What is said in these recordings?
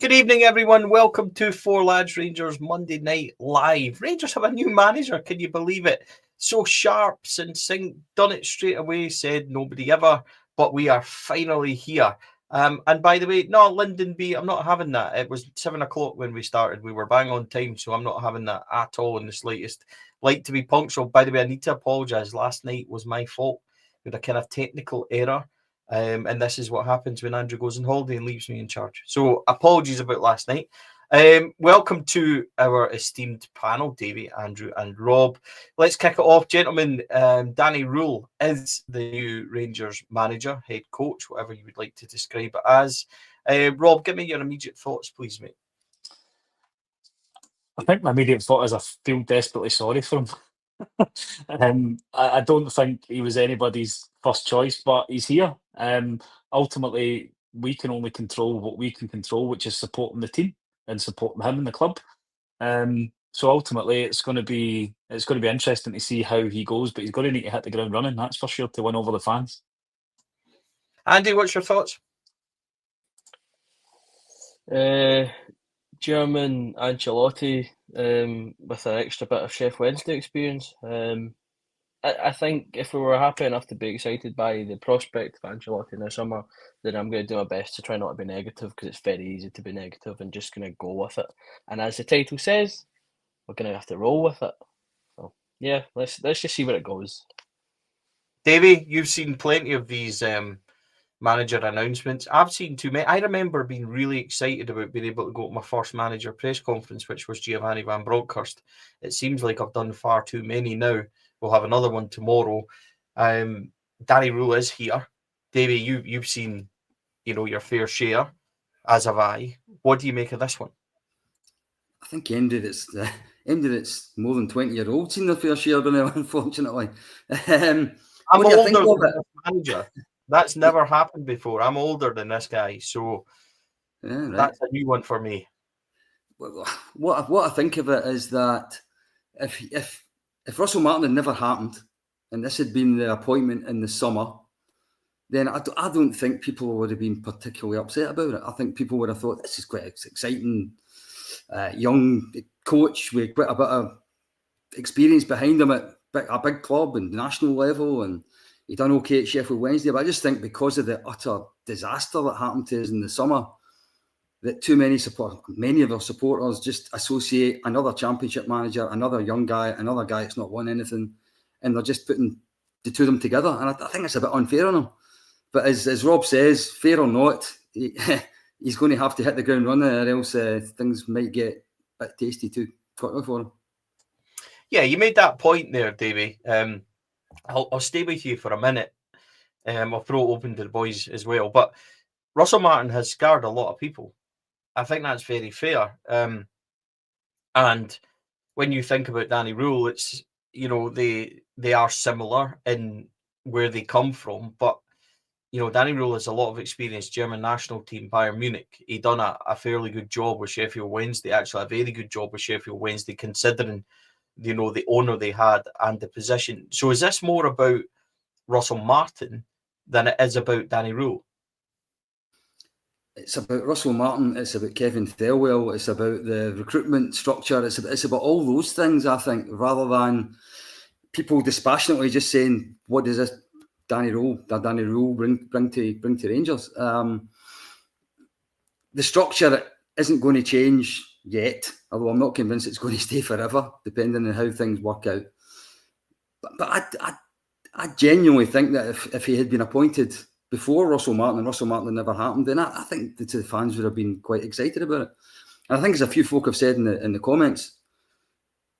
Good evening, everyone. Welcome to Four Lads Rangers Monday Night Live. Rangers have a new manager. Can you believe it? So sharp, succinct, done it straight away, said nobody ever. But we are finally here. And by the way, no, Lyndon B, I'm not having that. It was 7 o'clock when we started. We were bang on time, so I'm not having that at all in the slightest. Like to be punctual. By the way, I need to apologise. Last night was my fault with a kind of technical error. And this is what happens when Andrew goes on holiday and leaves me in charge. So apologies about last night. Welcome to our esteemed panel, Davey, Andrew, and Rob. Let's kick it off, gentlemen. Danny Rohl is the new Rangers manager, head coach, whatever you would like to describe it as. Rob, give me your immediate thoughts, please, mate. I think my immediate thought is I feel desperately sorry for him. I don't think he was anybody's first choice, but he's here. Ultimately, we can only control what we can control, which is supporting the team and supporting him and the club. So ultimately, it's going to be interesting to see how he goes. But he's going to need to hit the ground running, that's for sure, to win over the fans. Andy, what's your thoughts? German Ancelotti with an extra bit of Chef Wednesday experience. I think if we were happy enough to be excited by the prospect of Ancelotti in the summer, then I'm going to do my best to try not to be negative, because it's very easy to be negative and just going to go with it. And as the title says, we're going to have to roll with it. So yeah, let's just see where it goes. Davey, you've seen plenty of these manager announcements. I've seen too many. I remember being really excited about being able to go to my first manager press conference, which was Giovanni Van Bronckhorst. It seems like I've done far too many now. We'll have another one tomorrow. Danny Rohl is here. Davey, you've seen, your fair share, as have I. What do you make of this one? I think ended it's more than 20-year-olds seen their fair share now, unfortunately. I'm older than this manager. That's never happened before. I'm older than this guy, so right. That's a new one for me. What I think of it is that if Russell Martin had never happened, and this had been the appointment in the summer, then I don't think people would have been particularly upset about it. I think people would have thought this is quite exciting, young coach with quite a bit of experience behind him at a big club and national level, and he done okay at Sheffield Wednesday. But I just think because of the utter disaster that happened to us in the summer, that many of our supporters just associate another championship manager, another young guy, another guy that's not won anything, and they're just putting the two of them together. And I think it's a bit unfair on him. But as Rob says, fair or not, he's going to have to hit the ground running, or else things might get a bit tasty too quickly for him. Yeah, you made that point there, Davey. I'll stay with you for a minute. I'll throw it open to the boys as well. But Russell Martin has scarred a lot of people. I think that's very fair. And when you think about Danny Rohl, it's, they are similar in where they come from. But, Danny Rohl has a lot of experience, German national team, Bayern Munich. He done a fairly good job with Sheffield Wednesday, actually a very good job with Sheffield Wednesday, considering the owner they had and the position. So is this more about Russell Martin than it is about Danny Rohl? It's about Russell Martin, it's about Kevin Thelwell, it's about the recruitment structure, it's about all those things, I think, rather than people dispassionately just saying, what does this Danny Rohl bring to Rangers? The structure isn't going to change yet, although I'm not convinced it's going to stay forever, depending on how things work out. But I genuinely think that if he had been appointed before Russell Martin and Russell Martin never happened, then I think the fans would have been quite excited about it. And I think, as a few folk have said in the comments,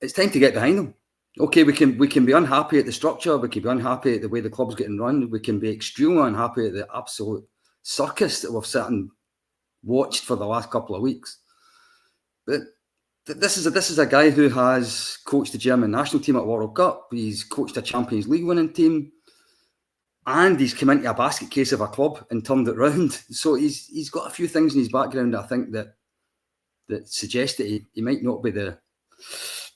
it's time to get behind them. Okay, we can be unhappy at the structure, we can be unhappy at the way the club's getting run, we can be extremely unhappy at the absolute circus that we've sat and watched for the last couple of weeks. But this is a guy who has coached the German national team at World Cup. He's coached a Champions League winning team, and he's come into a basket case of a club and turned it round. So he's got a few things in his background, I think, that suggest that he might not be the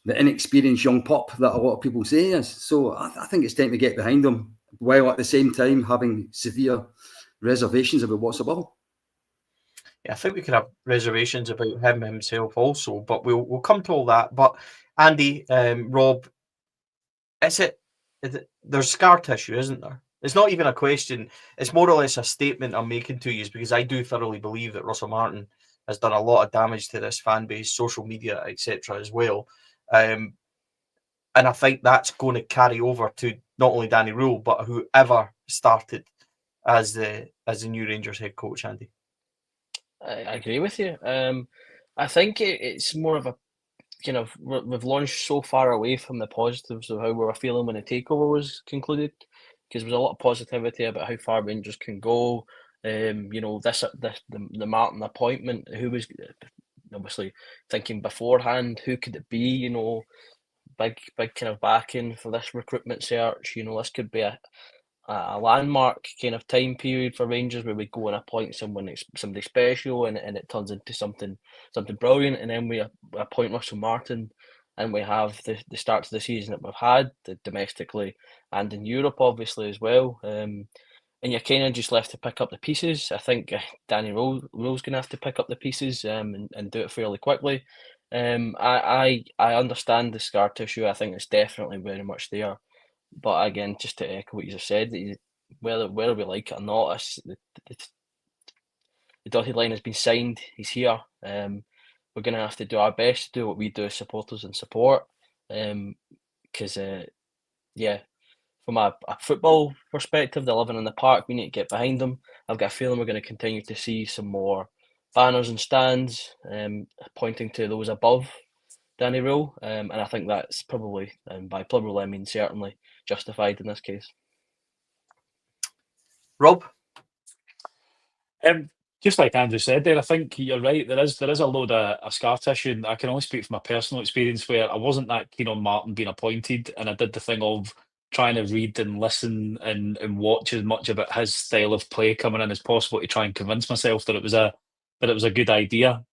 inexperienced young pup that a lot of people say he is. So I think it's time to get behind him, while at the same time having severe reservations about what's above him. Yeah, I think we could have reservations about him himself also, but we'll come to all that. But Andy, Rob, is it there's scar tissue, isn't there? It's not even a question. It's more or less a statement I'm making to you, because I do thoroughly believe that Russell Martin has done a lot of damage to this fan base, social media, etc. as well. And I think that's going to carry over to not only Danny Rule, but whoever started as the new Rangers head coach, Andy. I agree with you. I think it's more of a kind of we've launched so far away from the positives of how we were feeling when the takeover was concluded, because there was a lot of positivity about how far Rangers can go. You know, the Martin appointment, who was obviously thinking beforehand, who could it be? You know, big kind of backing for this recruitment search. You know, this could be a landmark kind of time period for Rangers where we go and appoint somebody special, and it turns into something brilliant, and then we appoint Russell Martin, and we have the start to the season that we've had, domestically and in Europe obviously as well. And you're kind of just left to pick up the pieces. I think Danny Rohl's going to have to pick up the pieces, and do it fairly quickly. I understand the scar tissue. I think it's definitely very much there. But again, just to echo what you just said, whether we like it or not, the dotted line has been signed. He's here. We're going to have to do our best to do what we do as supporters and support. Because yeah, from a football perspective, they're living in the park. We need to get behind them. I've got a feeling we're going to continue to see some more banners and stands, pointing to those above Danny Rule, and I think that's probably, and by plural I mean certainly, justified in this case. Rob? Just like Andrew said there, I think you're right. There is a load of scar tissue, and I can only speak from my personal experience where I wasn't that keen on Martin being appointed, and I did the thing of trying to read and listen and watch as much about his style of play coming in as possible to try and convince myself that it was a good idea.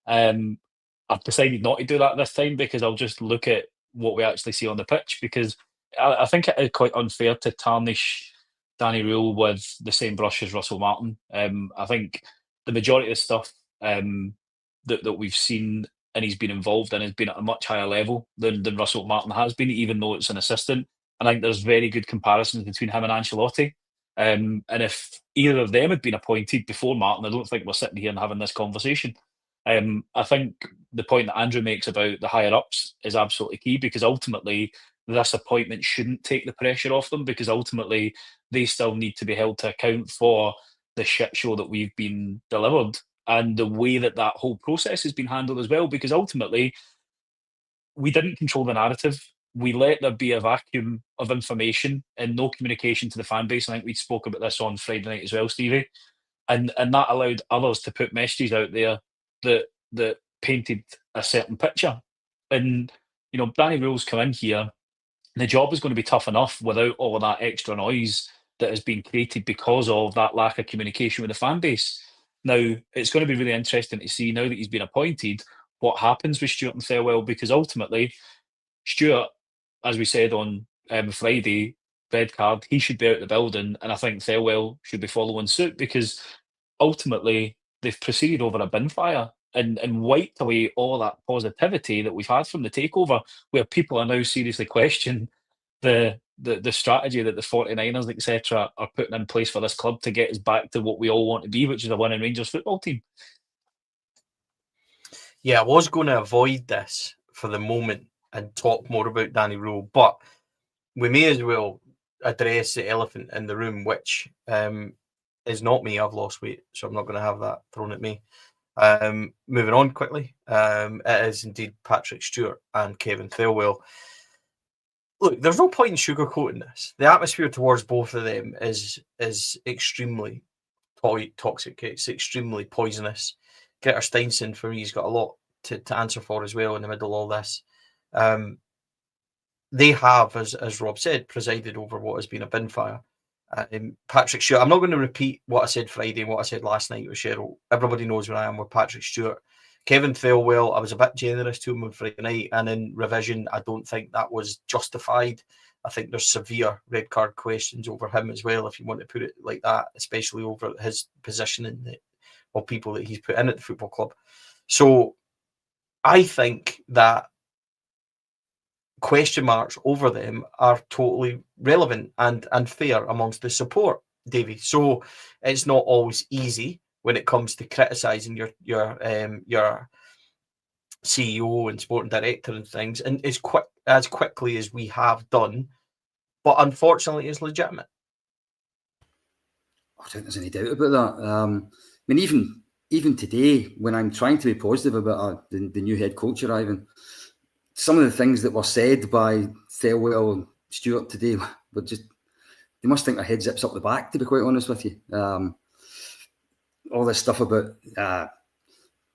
I've decided not to do that this time because I'll just look at what we actually see on the pitch, because I think it is quite unfair to tarnish Danny Rule with the same brush as Russell Martin. I think the majority of the stuff that we've seen and he's been involved in has been at a much higher level than Russell Martin has been, even though it's an assistant. And I think there's very good comparisons between him and Ancelotti. And if either of them had been appointed before Martin, I don't think we're sitting here and having this conversation. I think the point that Andrew makes about the higher ups is absolutely key, because ultimately this appointment shouldn't take the pressure off them, because ultimately they still need to be held to account for the shit show that we've been delivered and the way that whole process has been handled as well, because ultimately we didn't control the narrative. We let there be a vacuum of information and no communication to the fan base. I think we spoke about this on Friday night as well, Stevie. And that allowed others to put messages out there that painted a certain picture. And, Danny Rule's come in here. The job is going to be tough enough without all of that extra noise that has been created because of that lack of communication with the fan base. Now, it's going to be really interesting to see, now that he's been appointed, what happens with Stuart and Thelwell, because ultimately, Stuart, as we said on Friday, red card, he should be out of the building, and I think Thelwell should be following suit, because ultimately they've proceeded over a bin fire and wiped away all that positivity that we've had from the takeover, where people are now seriously questioning the strategy that the 49ers, etc., are putting in place for this club to get us back to what we all want to be, which is a winning Rangers football team. Yeah, I was going to avoid this for the moment and talk more about Danny Rule, but we may as well address the elephant in the room, which is not me. I've lost weight, so I'm not going to have that thrown at me. Moving on quickly, it is indeed Patrick Stewart and Kevin Thelwell. Look, there's no point in sugarcoating this. The atmosphere towards both of them is extremely toxic. It's extremely poisonous. Gretar Steinson, for me, has got a lot to answer for as well in the middle of all this. They have, as Rob said, presided over what has been a bin fire. Patrick Stewart, I'm not going to repeat what I said Friday and what I said last night with Cheryl. Everybody knows where I am with Patrick Stewart. Kevin Thelwell, I was a bit generous to him on Friday night, and in revision, I don't think that was justified. I think there's severe red card questions over him as well, if you want to put it like that, especially over his position in the of people that he's put in at the football club. So I think that question marks over them are totally relevant and fair amongst the support, Davey. So it's not always easy when it comes to criticising your CEO and sporting director and things, and as quickly as we have done. But unfortunately, it's legitimate. I don't think there's any doubt about that. I mean, even today, when I'm trying to be positive about the new head coach arriving, some of the things that were said by Thelwell and Stewart today were just, they must think their head zips up the back, to be quite honest with you. All this stuff about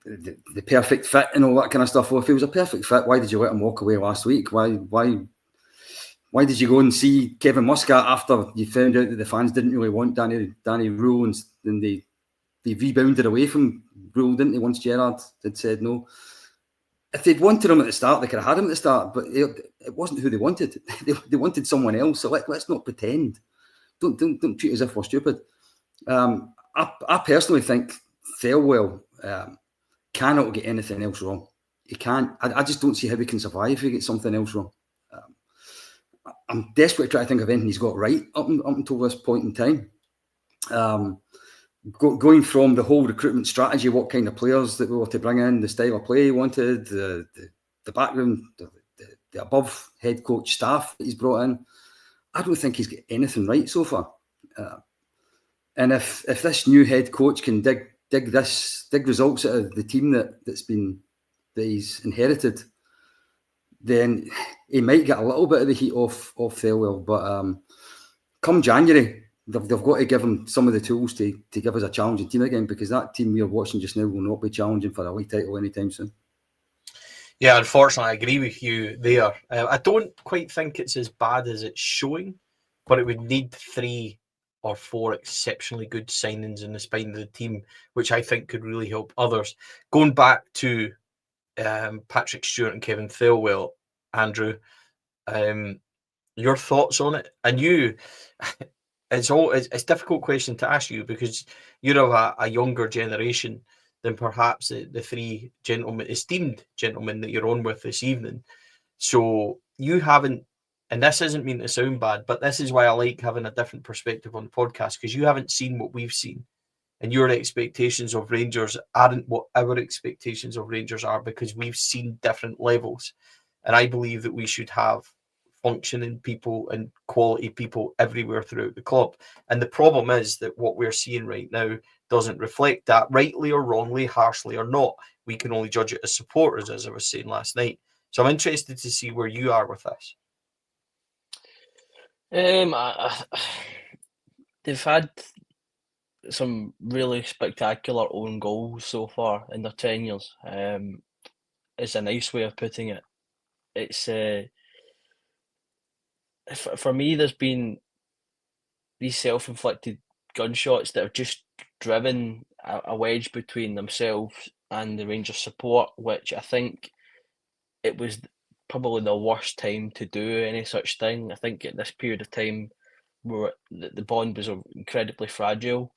the perfect fit and all that kind of stuff. Well, if he was a perfect fit, why did you let him walk away last week? Why did you go and see Kevin Muscat after you found out that the fans didn't really want Danny Rohl and they rebounded away from Rohl, didn't they, once Gerrard had said no? If they'd wanted him at the start, they could have had him at the start, but it wasn't who they wanted. They wanted someone else, so let's not pretend. Don't treat as if we're stupid. I personally think Thelwell cannot get anything else wrong. He can't. I just don't see how he can survive if he gets something else wrong. I'm desperate to try to think of anything he's got right up until this point in time. Going from the whole recruitment strategy, what kind of players that we were to bring in, the style of play he wanted, the background, the above head coach staff that he's brought in, I don't think he's got anything right so far. And if this new head coach can dig results out of the team that he's inherited, then he might get a little bit of the heat off Thelwell. But come January, they've got to give him some of the tools to give us a challenging team again, because that team we're watching just now will not be challenging for a league title anytime soon. Yeah, unfortunately, I agree with you there. I don't quite think it's as bad as it's showing, but it would need 3 or 4 exceptionally good signings in the spine of the team, which I think could really help others. Going back to Patrick Stewart and Kevin Thelwell, Andrew, your thoughts on it? And you, it's a difficult question to ask you because you're of a younger generation than perhaps the 3 esteemed gentlemen that you're on with this evening. So you haven't, and this isn't mean to sound bad, but this is why I like having a different perspective on the podcast, because you haven't seen what we've seen. And your expectations of Rangers aren't what our expectations of Rangers are, because we've seen different levels. And I believe that we should have functioning people and quality people everywhere throughout the club. And the problem is that what we're seeing right now doesn't reflect that, rightly or wrongly, harshly or not. We can only judge it as supporters, as I was saying last night. So I'm interested to see where you are with this. They've had some really spectacular own goals so far in their tenures. It's a nice way of putting it. It's for me, there's been these self-inflicted gunshots that have just driven a wedge between themselves and the Rangers support, which I think it was probably the worst time to do any such thing. I think at this period of time, where the bond was incredibly fragile,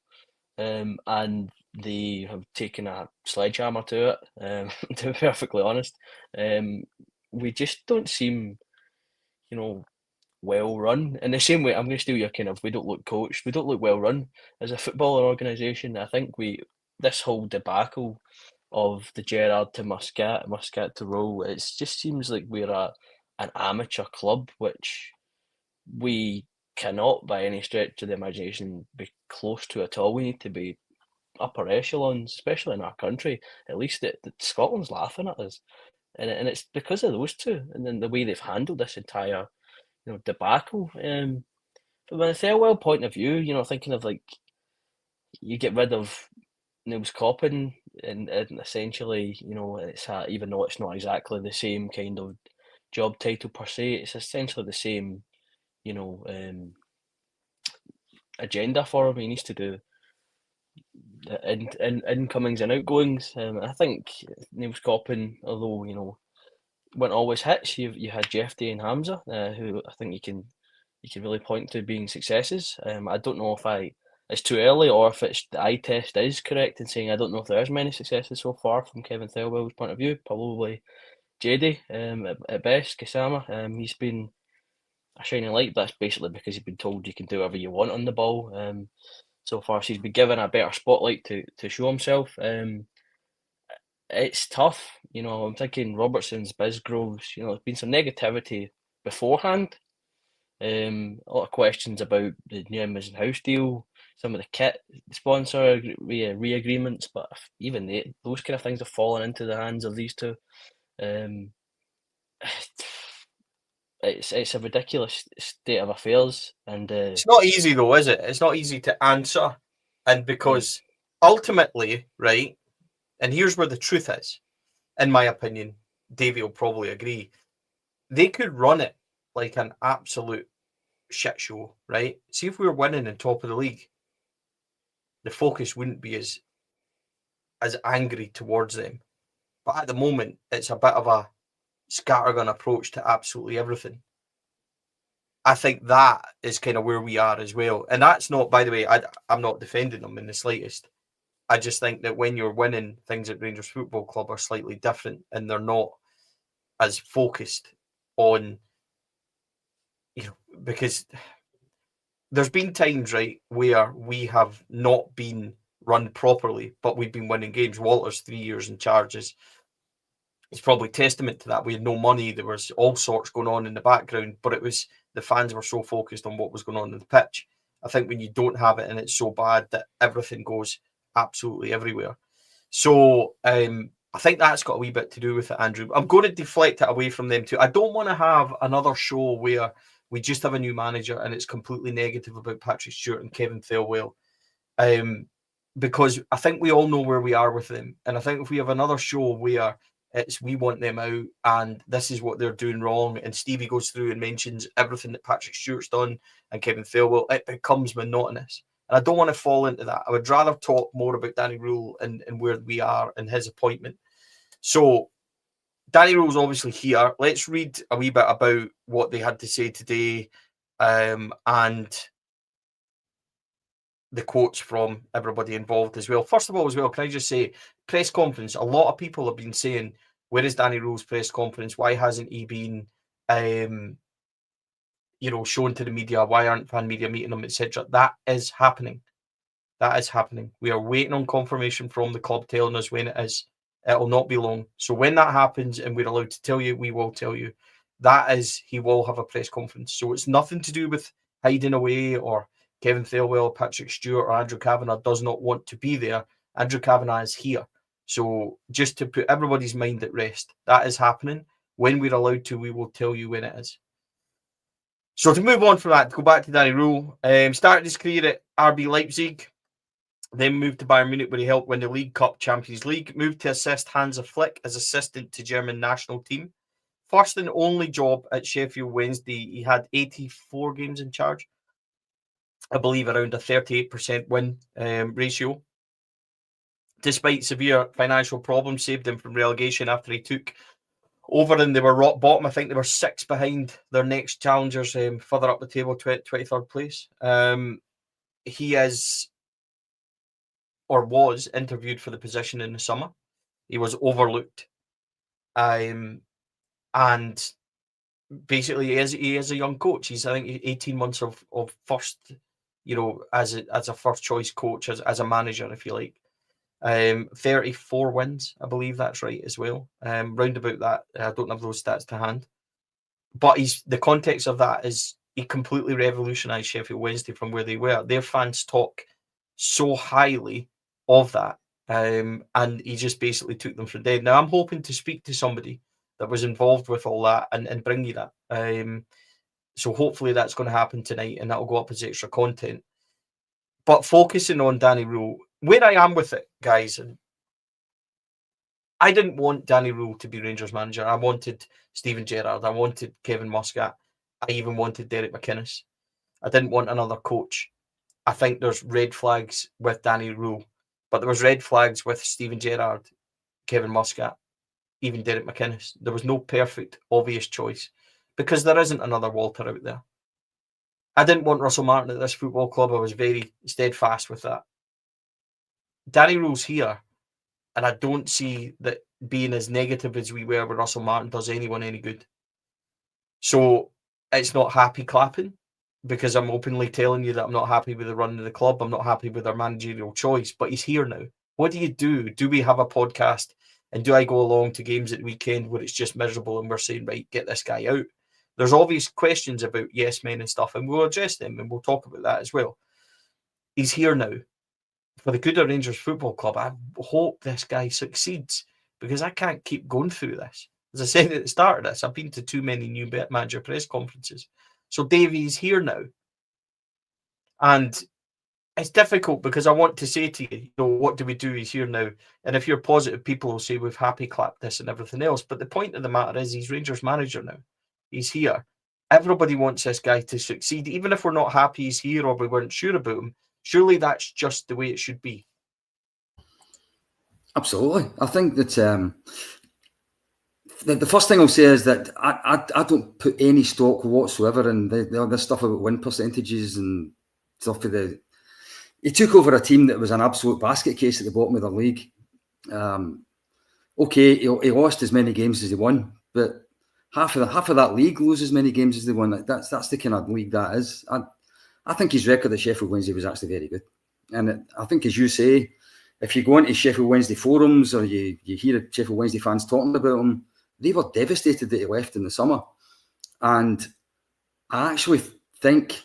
and they have taken a sledgehammer to it. To be perfectly honest, we just don't seem, well run. In the same way, I'm going to steal your kind of, we don't look coached, we don't look well run as a footballer organisation. I think this whole debacle of the Gerrard to Muscat to Rohl, it just seems like we're an amateur club, which we cannot by any stretch of the imagination be close to at all. We need to be upper echelons, especially in our country. At least Scotland's laughing at us, and it's because of those two, and then the way they've handled this entire debacle. From a Thelwell point of view, thinking of like, you get rid of Niels Coppin, and essentially, it's even though it's not exactly the same kind of job title per se, it's essentially the same, agenda for him. He needs to do the incomings and outgoings. I think Niels Coppin, although weren't always hits, you had Jeff Day and Hamza, who I think you can really point to being successes. I don't know if I it's too early, or if it's the eye test is correct in saying I don't know if there is many successes so far from Kevin Thelwell's point of view. Probably JD at best. Kisama, he's been a shining light. That's basically because he's been told you can do whatever you want on the ball. So far, so he's been given a better spotlight to show himself. It's tough, I'm thinking Robertson's, Bisgroves. There's been some negativity beforehand. A lot of questions about the new Amazon House deal, some of the kit sponsor re-agreements, but even those kind of things have fallen into the hands of these two. It's a ridiculous state of affairs, and it's not easy though, is it? It's not easy to answer, and because ultimately, right, and here's where the truth is, in my opinion, Davey will probably agree, they could run it like an absolute shit show, right? See, if we were winning and top of the league, the focus wouldn't be as angry towards them. But at the moment, it's a bit of a scattergun approach to absolutely everything. I think that is kind of where we are as well. And that's not, by the way, I'm not defending them in the slightest. I just think that when you're winning, things at Rangers Football Club are slightly different, and they're not as focused on, because there's been times, right, where we have not been run properly, but we've been winning games. Walter's 3 years in charge is probably testament to that. We had no money. There was all sorts going on in the background, but it was the fans were so focused on what was going on in the pitch. I think when you don't have it and it's so bad that everything goes absolutely everywhere. So I think that's got a wee bit to do with it, Andrew. I'm going to deflect it away from them too. I don't want to have another show where we just have a new manager and it's completely negative about Patrick Stewart and Kevin Thelwell. Because I think we all know where we are with them. And I think if we have another show where it's we want them out and this is what they're doing wrong, and Stevie goes through and mentions everything that Patrick Stewart's done and Kevin Thelwell, it becomes monotonous. And I don't want to fall into that. I would rather talk more about Danny Rohl and where we are and his appointment. So Danny Rohl's obviously here. Let's read a wee bit about what they had to say today, and the quotes from everybody involved as well. First of all, as well, can I just say, press conference, a lot of people have been saying, where is Danny Rohl's press conference? Why hasn't he been, shown to the media? Why aren't fan media meeting him, etc.? That is happening. That is happening. We are waiting on confirmation from the club telling us when it is. It will not be long. So when that happens and we're allowed to tell you, we will tell you. That is, he will have a press conference. So it's nothing to do with hiding away or Kevin Thelwell, Patrick Stewart, or Andrew Kavanagh does not want to be there. Andrew Kavanagh is here. So just to put everybody's mind at rest, that is happening. When we're allowed to, we will tell you when it is. So to move on from that, to go back to Danny Rohl, started his career at RB Leipzig, then moved to Bayern Munich where he helped win the League Cup, Champions League, moved to assist Hansa Flick as assistant to German national team. First and only job at Sheffield Wednesday, he had 84 games in charge. I believe around a 38% win ratio. Despite severe financial problems, saved him from relegation after he took over and they were rock bottom. I think they were 6 behind their next challengers further up the table, 23rd place. He is, or was, interviewed for the position in the summer. He was overlooked. And basically he is a young coach. He's, I think, 18 months of first, as a first choice coach, as a manager, if you like. 34 wins, I believe that's right as well. Round about that. I don't have those stats to hand. But the context of that is he completely revolutionised Sheffield Wednesday from where they were. Their fans talk so highly of that. And he just basically took them for dead. Now, I'm hoping to speak to somebody that was involved with all that and bring you that. So hopefully that's going to happen tonight and that'll go up as extra content. But focusing on Danny Rohl, where I am with it, guys, and I didn't want Danny Rohl to be Rangers manager. I wanted Steven Gerrard. I wanted Kevin Muscat. I even wanted Derek McInnes. I didn't want another coach. I think there's red flags with Danny Rohl, but there was red flags with Steven Gerrard, Kevin Muscat, even Derek McInnes. There was no perfect, obvious choice because there isn't another Walter out there. I didn't want Russell Martin at this football club. I was very steadfast with that. Danny Rohl's here, and I don't see that being as negative as we were with Russell Martin does anyone any good. So it's not happy clapping, because I'm openly telling you that I'm not happy with the run of the club. I'm not happy with our managerial choice, but he's here now. What do you do? Do we have a podcast? And do I go along to games at the weekend where it's just miserable and we're saying, right, get this guy out? There's obvious questions about yes men and stuff, and we'll address them and we'll talk about that as well. He's here now. For the good of Rangers Football Club, I hope this guy succeeds, because I can't keep going through this. As I said at the start of this, I've been to too many new manager press conferences. So Davey's here now. And it's difficult because I want to say to you, what do we do? He's here now. And if you're positive, people will say we've happy clapped this and everything else. But the point of the matter is he's Rangers manager now. He's here. Everybody wants this guy to succeed. Even if we're not happy he's here or we weren't sure about him, surely that's just the way it should be. Absolutely. I think that the first thing I'll say is that I don't put any stock whatsoever in the stuff about win percentages and stuff. He took over a team that was an absolute basket case at the bottom of the league. Okay, he lost as many games as he won, but half of that league loses as many games as they won. That's the kind of league that is. I think his record at Sheffield Wednesday was actually very good. And I think, as you say, if you go into Sheffield Wednesday forums or you hear Sheffield Wednesday fans talking about him, they were devastated that he left in the summer. And I actually think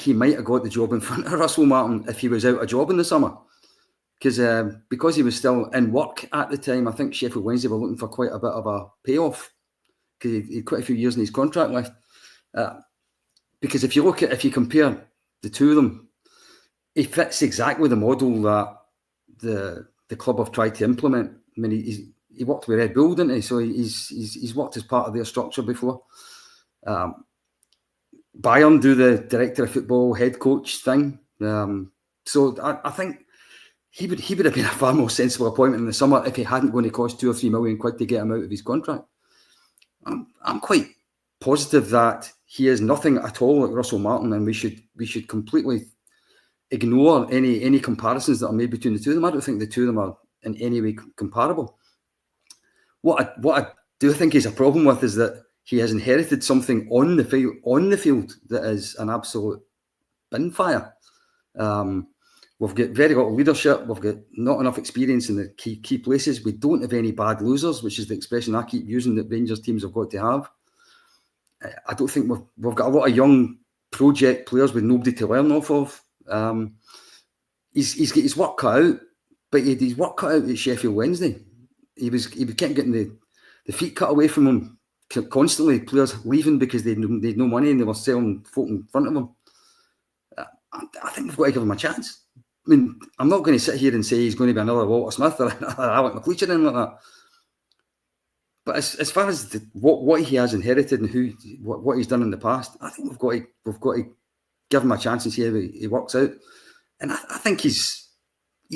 he might have got the job in front of Russell Martin if he was out of job in the summer. Because he was still in work at the time, I think Sheffield Wednesday were looking for quite a bit of a payoff, because he had quite a few years in his contract left. Because if you compare the two of them, he fits exactly the model that the club have tried to implement. I mean, he worked with Red Bull, didn't he? So he's worked as part of their structure before. Bayern do the director of football, head coach thing. So I think he would have been a far more sensible appointment in the summer if he hadn't going to cost 2 or 3 million quid to get him out of his contract. I'm quite positive that he is nothing at all like Russell Martin, and we should completely ignore any comparisons that are made between the two of them. I don't think the two of them are in any way comparable. What I do think is a problem with is that he has inherited something on the field that is an absolute bin fire. We've got very little leadership. We've got not enough experience in the key places. We don't have any bad losers, which is the expression I keep using that Rangers teams have got to have. I don't think we've got a lot of young project players with nobody to learn off of. He's got his work cut out, but he had his work cut out at Sheffield Wednesday. He kept getting the feet cut away from him constantly. Players leaving because they had no money and they were selling folk in front of him. I think we've got to give him a chance. I mean, I'm not going to sit here and say he's going to be another Walter Smith or another Alec McLeish or anything like that. But as far as what he has inherited and what he's done in the past, I think we've got to give him a chance and see how he works out. And I think he's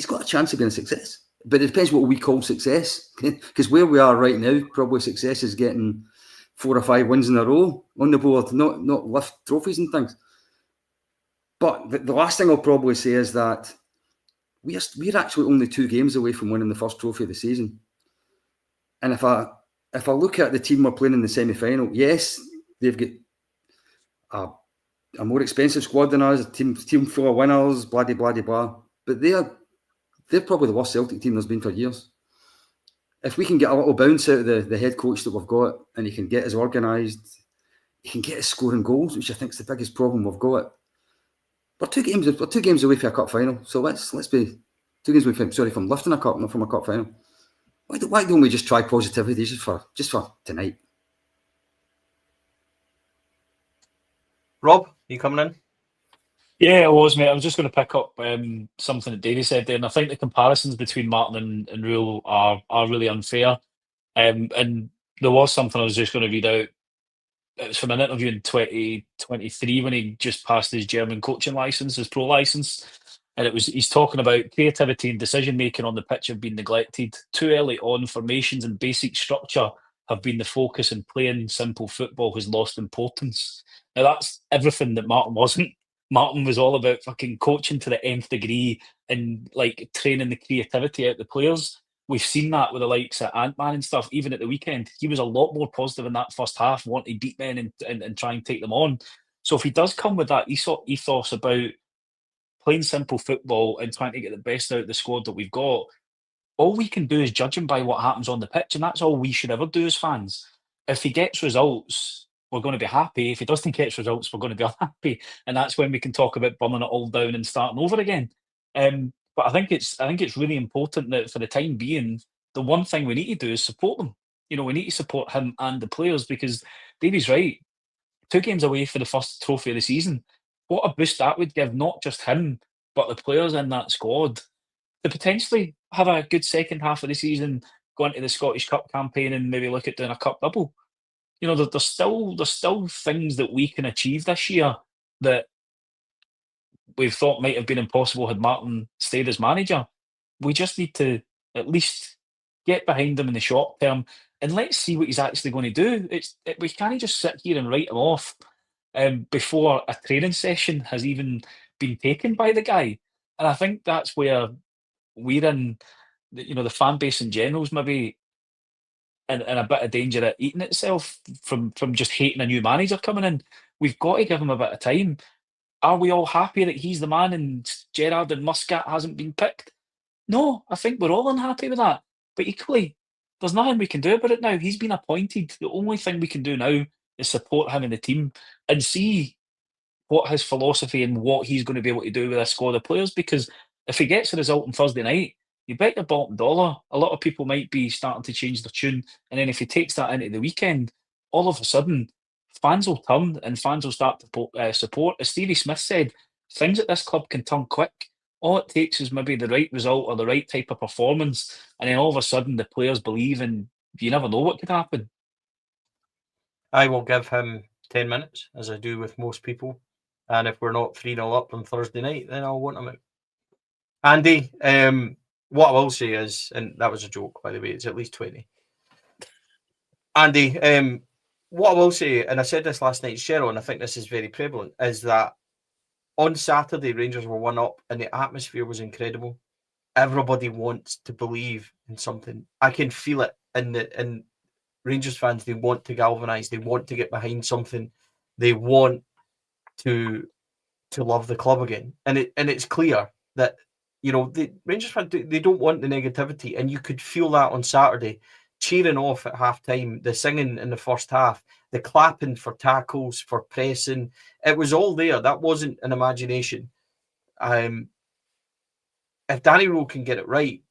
got a chance of being a success. But it depends what we call success. Because where we are right now, probably success is getting 4 or 5 wins in a row on the board, not lift trophies and things. But the last thing I'll probably say is that we're actually only 2 games away from winning the first trophy of the season. And if I look at the team we're playing in the semi-final, yes, they've got a more expensive squad than us, a team full of winners, blah, blah, blah, blah. But they're probably the worst Celtic team there's been for years. If we can get a little bounce out of the head coach that we've got, and he can get us organised, he can get us scoring goals, which I think is the biggest problem we've got. We're 2 games away from a cup final, so let's be 2 games away from lifting a cup, not from a cup final. Why don't we just try positivity just for tonight? Rob, you coming in? Yeah, it was, mate. I was just going to pick up something that Davey said there, and I think the comparisons between Martin and Rohl are really unfair. And there was something I was just going to read out. It was from an interview in 2023 when he just passed his German coaching license, his pro license, and he's talking about creativity and decision making on the pitch have been neglected too early on. Formations and basic structure have been the focus, and playing simple football has lost importance. Now, that's everything that Martin wasn't. Martin was all about fucking coaching to the nth degree and like training the creativity out of the players. We've seen that with the likes of Ant-Man and stuff. Even at the weekend, he was a lot more positive in that first half, wanting to beat men and try and take them on. So if he does come with that ethos about playing simple football and trying to get the best out of the squad that we've got, all we can do is judge him by what happens on the pitch, and that's all we should ever do as fans. If he gets results, we're going to be happy. If he doesn't get results, we're going to be unhappy, and that's when we can talk about burning it all down and starting over again. But I think it's really important that for the time being, the one thing we need to do is support them. You know, we need to support him and the players, because Davey's right. 2 games away for the first trophy of the season. What a boost that would give, not just him, but the players in that squad, to potentially have a good second half of the season, go into the Scottish Cup campaign and maybe look at doing a cup double. You know, there's still things that we can achieve this year that we've thought might have been impossible had Martin stayed as manager. We just need to at least get behind him in the short term and let's see what he's actually going to do. We can't just sit here and write him off before a training session has even been taken by the guy. And I think that's where we're in, the fan base in general is maybe in a bit of danger at eating itself from just hating a new manager coming in. We've got to give him a bit of time. Are we all happy that he's the man and Gerrard and Muscat hasn't been picked? No, I think we're all unhappy with that. But equally, there's nothing we can do about it now. He's been appointed. The only thing we can do now is support him and the team and see what his philosophy and what he's going to be able to do with a squad of players. Because if he gets a result on Thursday night, you bet your bottom dollar, a lot of people might be starting to change their tune. And then if he takes that into the weekend, all of a sudden, fans will turn and fans will start to support. As Stevie Smith said, things at this club can turn quick. All it takes is maybe the right result or the right type of performance, and then all of a sudden the players believe, and you never know what could happen. I will give him 10 minutes, as I do with most people. And if we're not 3-0 up on Thursday night, then I'll want him out. Andy, what I will say is, and that was a joke, by the way, it's at least 20. Andy, what I will say, and I said this last night, Cheryl, and I think this is very prevalent, is that on Saturday, Rangers were 1-up and the atmosphere was incredible. Everybody wants to believe in something. I can feel it in Rangers fans. They want to galvanise. They want to get behind something. They want to love the club again. And it's clear that, the Rangers fans, they don't want the negativity. And you could feel that on Saturday, cheering off at half-time, the singing in the first half, the clapping for tackles, for pressing. It was all there. That wasn't an imagination. If Danny Rohl can get it right,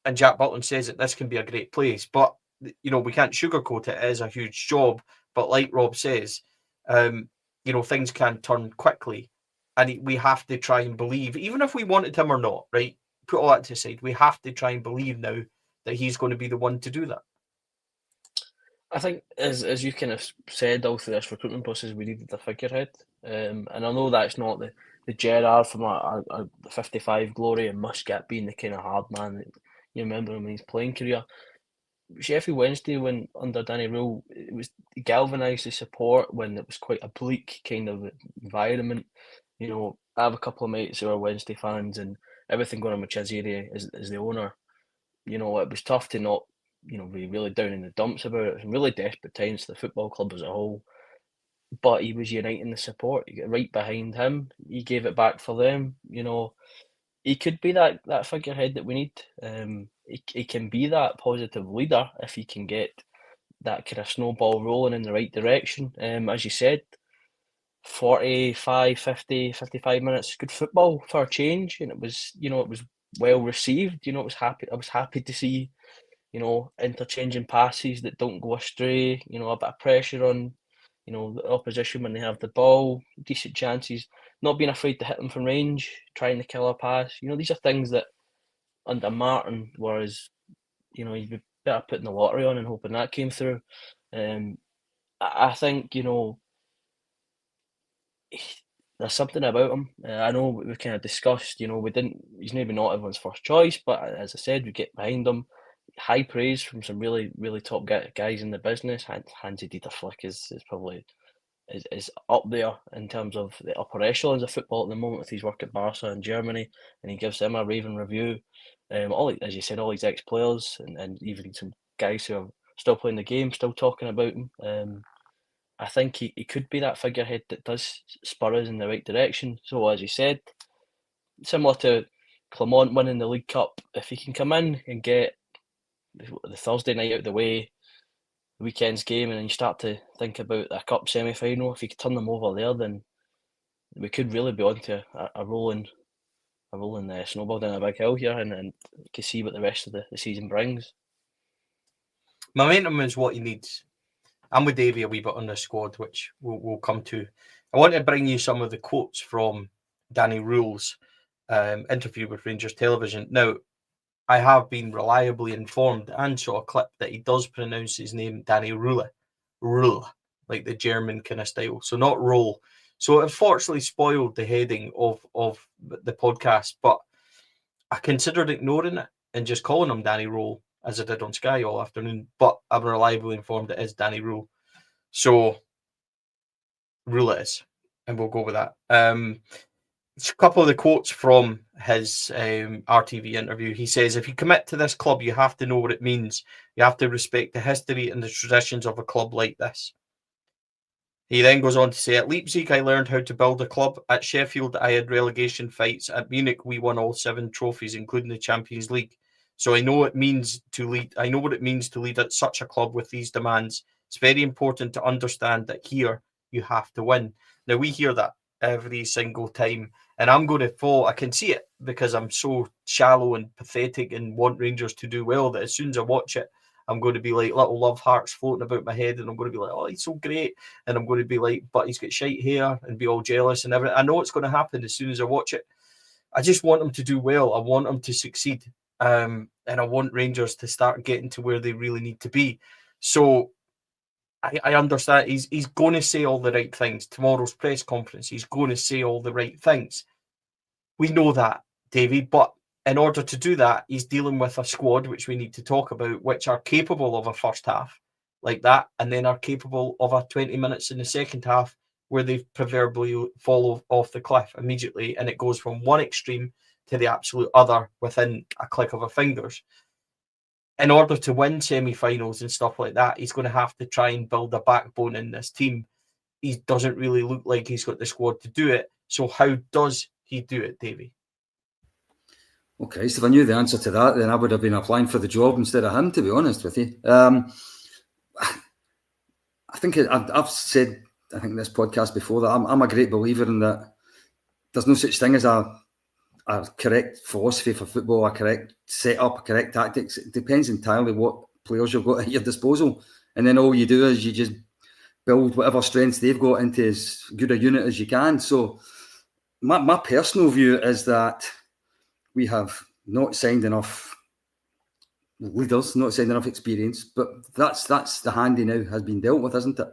and Jack Butland says that this can be a great place, but, we can't sugarcoat it. It is a huge job. But like Rob says, things can turn quickly. And we have to try and believe, even if we wanted him or not, right? Put all that to the side. We have to try and believe now that he's going to be the one to do that. I think, as you kind of said all through this recruitment process, we needed a figurehead. And I know that's not the Gerrard from a 55 glory and Muscat being the kind of hard man that you remember him in his playing career. Sheffield Wednesday, when under Danny Rohl, it was galvanised the support when it was quite a bleak kind of environment. I have a couple of mates who are Wednesday fans, and everything going on with Chaziri as the owner. It was tough to not, be really down in the dumps about it. It was really desperate times for the football club as a whole. But he was uniting the support. You get right behind him. He gave it back for them. He could be that figurehead that we need. He can be that positive leader if he can get that kind of snowball rolling in the right direction. As you said, 45, 50, 55 minutes, good football for a change, and it was well received. I was happy to see, interchanging passes that don't go astray. A bit of pressure on, the opposition when they have the ball, decent chances, not being afraid to hit them from range, trying to kill a pass. These are things that under Martin, whereas, you'd be better putting the lottery on and hoping that came through. I think, there's something about him. I know we kind of discussed, he's maybe not everyone's first choice, but as I said, we get behind him. high praise from some really, really top guys in the business. Hansi Dieter Flick is probably is up there in terms of the upper echelons of football at the moment with his work at Barca in Germany, and he gives them a raving review. As you said, all his ex-players and even some guys who are still playing the game, still talking about him. I think he could be that figurehead that does spur us in the right direction. So as you said, similar to Clermont winning the League Cup, if he can come in and get the Thursday night out of the way, the weekend's game, and then you start to think about a cup semi-final, if you could turn them over there, then we could really be onto a rolling snowball down a big hill here, and you can see what the rest of the season brings. Momentum is what he needs. I'm with Davey a wee bit on the squad, which we'll come to. I want to bring you some of the quotes from Danny Rohl's interview with Rangers Television. Now, I have been reliably informed and saw a clip that he does pronounce his name Danny Rohl, like the German kind of style. So not roll. So it unfortunately spoiled the heading of the podcast, but I considered ignoring it and just calling him Danny Rohl, as I did on Sky all afternoon. But I'm reliably informed it is Danny Rohl. So Rohl it is, and we'll go with that. A couple of the quotes from his RTV interview. He says, if you commit to this club, you have to know what it means. You have to respect the history and the traditions of a club like this. He then goes on to say, at Leipzig, I learned how to build a club. At Sheffield, I had relegation fights. At Munich, we won all 7 trophies, including the Champions League. So I know what it means to lead. I know what it means to lead at such a club with these demands. It's very important to understand that here you have to win. Now, we hear that every single time, and I'm going to fall. I can see it because I'm so shallow and pathetic and want Rangers to do well that as soon as I watch it, I'm going to be like little love hearts floating about my head, and I'm going to be like, oh, he's so great, and I'm going to be like, but he's got shite hair, and be all jealous and everything. I know it's going to happen as soon as I watch it. I just want him to do well. I want him to succeed, and I want Rangers to start getting to where they really need to be. So I understand he's going to say all the right things. Tomorrow's press conference, he's going to say all the right things. We know that, David, but in order to do that, he's dealing with a squad, which we need to talk about, which are capable of a first half like that, and then are capable of a 20 minutes in the second half where they proverbially fall off the cliff immediately, and it goes from one extreme to the absolute other within a click of our fingers. In order to win semi-finals and stuff like that, he's going to have to try and build a backbone in this team. He doesn't really look like he's got the squad to do it. So how does he do it, Davey? Okay, so if I knew the answer to that, then I would have been applying for the job instead of him, to be honest with you. I think I've said, I think in this podcast before, that I'm a great believer in that there's no such thing as a correct philosophy for football, a correct setup, a correct tactics. It depends entirely what players you've got at your disposal. And then all you do is you just build whatever strengths they've got into as good a unit as you can. So my personal view is that we have not signed enough leaders, not signed enough experience, but that's the hand he now has been dealt with, isn't it?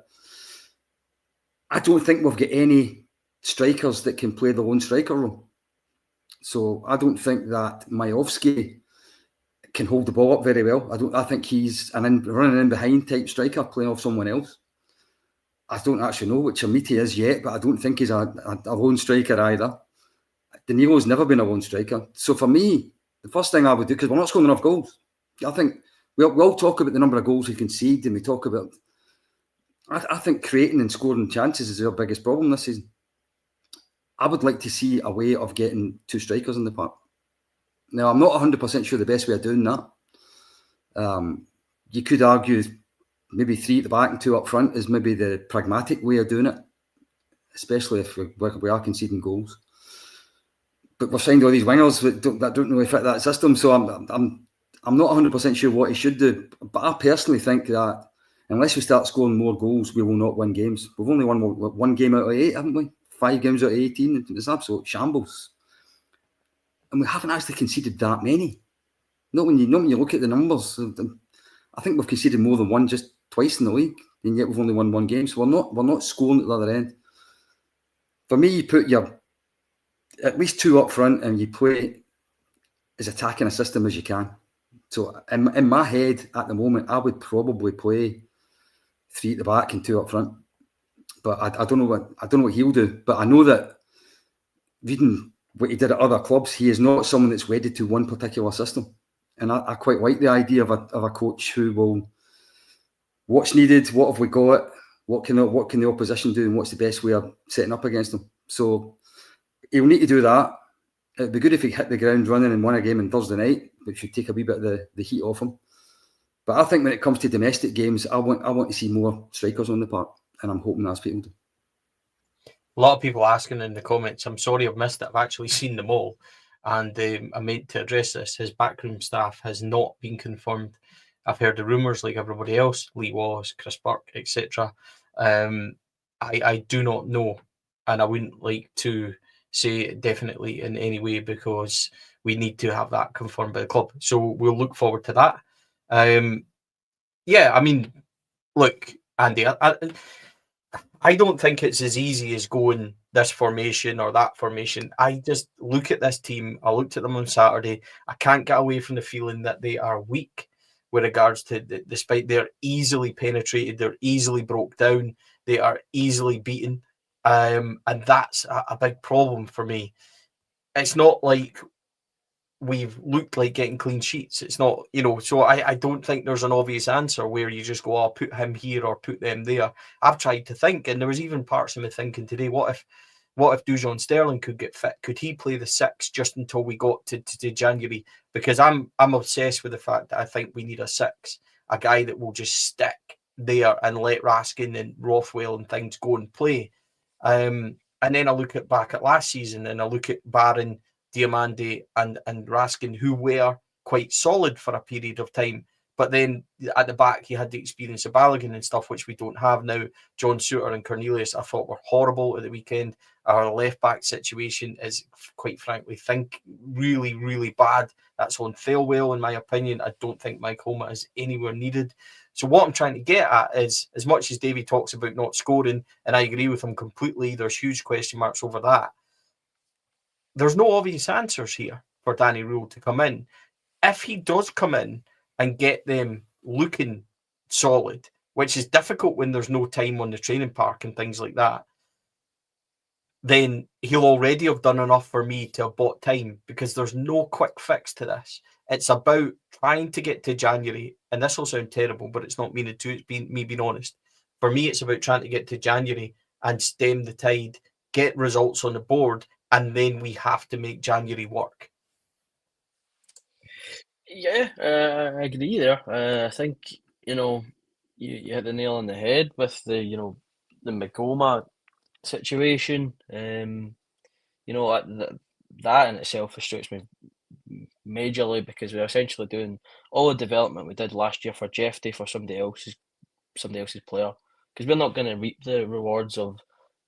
I don't think we've got any strikers that can play the lone striker role. So I don't think that Majowski can hold the ball up very well. I think he's an running in behind type striker playing off someone else. I don't actually know which Amiti is yet, but I don't think he's a lone striker either. Danilo's never been a lone striker. So for me, the first thing I would do, because we're not scoring enough goals. I think we'll talk about the number of goals we concede, and we talk about... I think creating and scoring chances is our biggest problem this season. I would like to see a way of getting 2 strikers in the park. Now, I'm not 100% sure the best way of doing that. You could argue maybe 3 at the back and 2 up front is maybe the pragmatic way of doing it, especially if we are conceding goals. But we've signed all these wingers that don't really fit that system, so I'm not 100% sure what he should do. But I personally think that unless we start scoring more goals, we will not win games. We've only won 1 game out of 8, haven't we? 5 games out of 18. It's absolute shambles. And we haven't actually conceded that many. Not when you look at the numbers. I think we've conceded more than 1 just twice in the league, and yet we've only won 1 game. So we're not scoring at the other end. For me, you put your at least 2 up front and you play as attacking a system as you can. So in my head at the moment, I would probably play 3 at the back and 2 up front. But I don't know what he'll do. But I know that reading what he did at other clubs, he is not someone that's wedded to one particular system. And I quite like the idea of a coach who will, what's needed, what have we got, what can the opposition do, and what's the best way of setting up against them. So he'll need to do that. It'd be good if he hit the ground running and won a game on Thursday night, which would take a wee bit of the heat off him. But I think when it comes to domestic games, I want to see more strikers on the park, and I'm hoping that's people do. A lot of people asking in the comments, I'm sorry I've missed it. I've actually seen them all. And I meant to address this. His backroom staff has not been confirmed. I've heard the rumours like everybody else, Lee Wallace, Chris Burke, etc. I do not know. And I wouldn't like to say definitely in any way because we need to have that confirmed by the club. So we'll look forward to that. Yeah, I mean, look, Andy, I don't think it's as easy as going this formation or that formation. I just look at this team. I looked at them on Saturday. I can't get away from the feeling that they are weak with regards to, despite they're easily penetrated, they're easily broke down, they are easily beaten. And that's a big problem for me. It's not like we've looked like getting clean sheets. It's not, so I don't think there's an obvious answer where you just go, oh, put him here or put them there. I've tried to think, and there was even parts of me thinking today, what if Dujon Sterling could get fit? Could he play the 6 just until we got to January? Because I'm obsessed with the fact that I think we need a 6, a guy that will just stick there and let Raskin and Rothwell and things go and play. And then I look back at last season and I look at Barron, Diamande and Raskin, who were quite solid for a period of time. But then at the back, he had the experience of Balogun and stuff, which we don't have now. John Souttar and Cornelius, I thought, were horrible at the weekend. Our left-back situation is, quite frankly, really, really bad. That's on Thelwell, in my opinion. I don't think Mike Holma is anywhere needed. So what I'm trying to get at is, as much as Davey talks about not scoring, and I agree with him completely, there's huge question marks over that. There's no obvious answers here for Danny Rohl to come in. If he does come in and get them looking solid, which is difficult when there's no time on the training park and things like that, then he'll already have done enough for me to have bought time, because there's no quick fix to this. It's about trying to get to January, and this will sound terrible, but it's not meaning to. It's me being honest. For me, it's about trying to get to January and stem the tide, get results on the board, and then we have to make January work. Yeah, I agree there. I think, you hit the nail on the head with the Magoma situation. That in itself frustrates me majorly, because we're essentially doing all the development we did last year for Jeffy for somebody else's player, because we're not going to reap the rewards of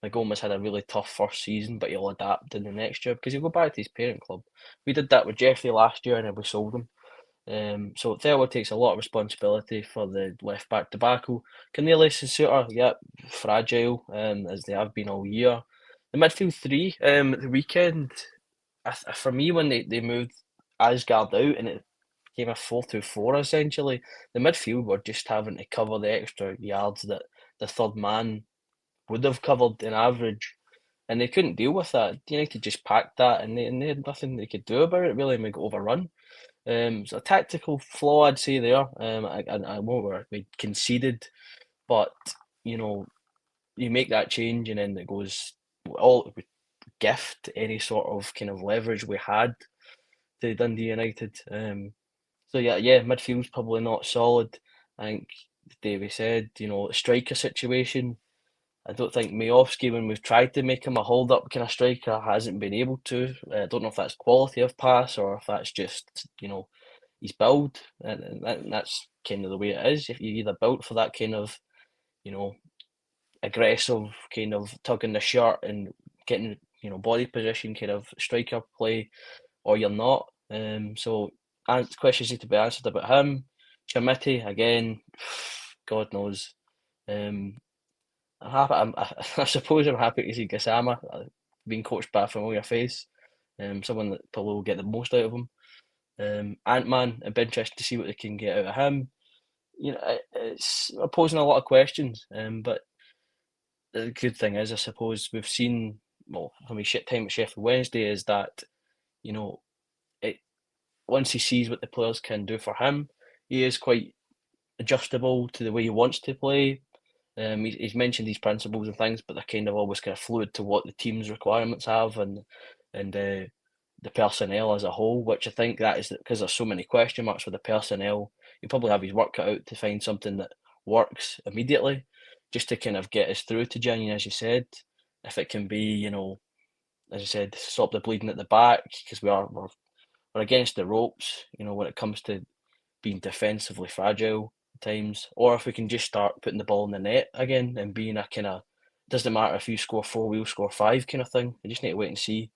Magoma's had a really tough first season, but he'll adapt in the next year because he'll go back to his parent club. We did that with Jeffy last year and then we sold him. So Thelwell takes a lot of responsibility for the left back debacle. Cornelius and Souttar, yeah, fragile, as they have been all year. The midfield 3, the weekend, for me, when they moved Asgard out and it became a 4-2-4 essentially, the midfield were just having to cover the extra yards that the third man would have covered in average, and they couldn't deal with that. United just packed that, and they had nothing they could do about it really, and we got overrun. So a tactical flaw, I'd say there. I won't we conceded, but you make that change, and then it goes all gift any sort of kind of leverage we had to Dundee United. So yeah, midfield's probably not solid. I think Davey said, striker situation. I don't think Majowski, when we've tried to make him a hold-up kind of striker, hasn't been able to. I don't know if that's quality of pass or if that's just, he's built, and that's kind of the way it is. If you're either built for that kind of, aggressive kind of tugging the shirt and getting, body position kind of striker play, or you're not. So questions need to be answered about him. Chamiti, again, God knows. I suppose I'm happy to see Gassama being coached by a familiar face, someone that probably will get the most out of him. Ant-Man, it'd be interesting to see what they can get out of him. It's posing a lot of questions, but the good thing is, I suppose, we've seen, well, from his time at Sheffield Wednesday, is that, it once he sees what the players can do for him, he is quite adjustable to the way he wants to play. He's mentioned these principles and things, but they're kind of always kind of fluid to what the team's requirements have and the personnel as a whole, which I think that is because there's so many question marks with the personnel. You probably have his work cut out to find something that works immediately, just to kind of get us through to January, as you said. If it can be, as I said, stop the bleeding at the back, because we're against the ropes, when it comes to being defensively fragile at times, or if we can just start putting the ball in the net again and being a kind of, doesn't matter if you score 4, we'll score 5 kind of thing. We just need to wait and see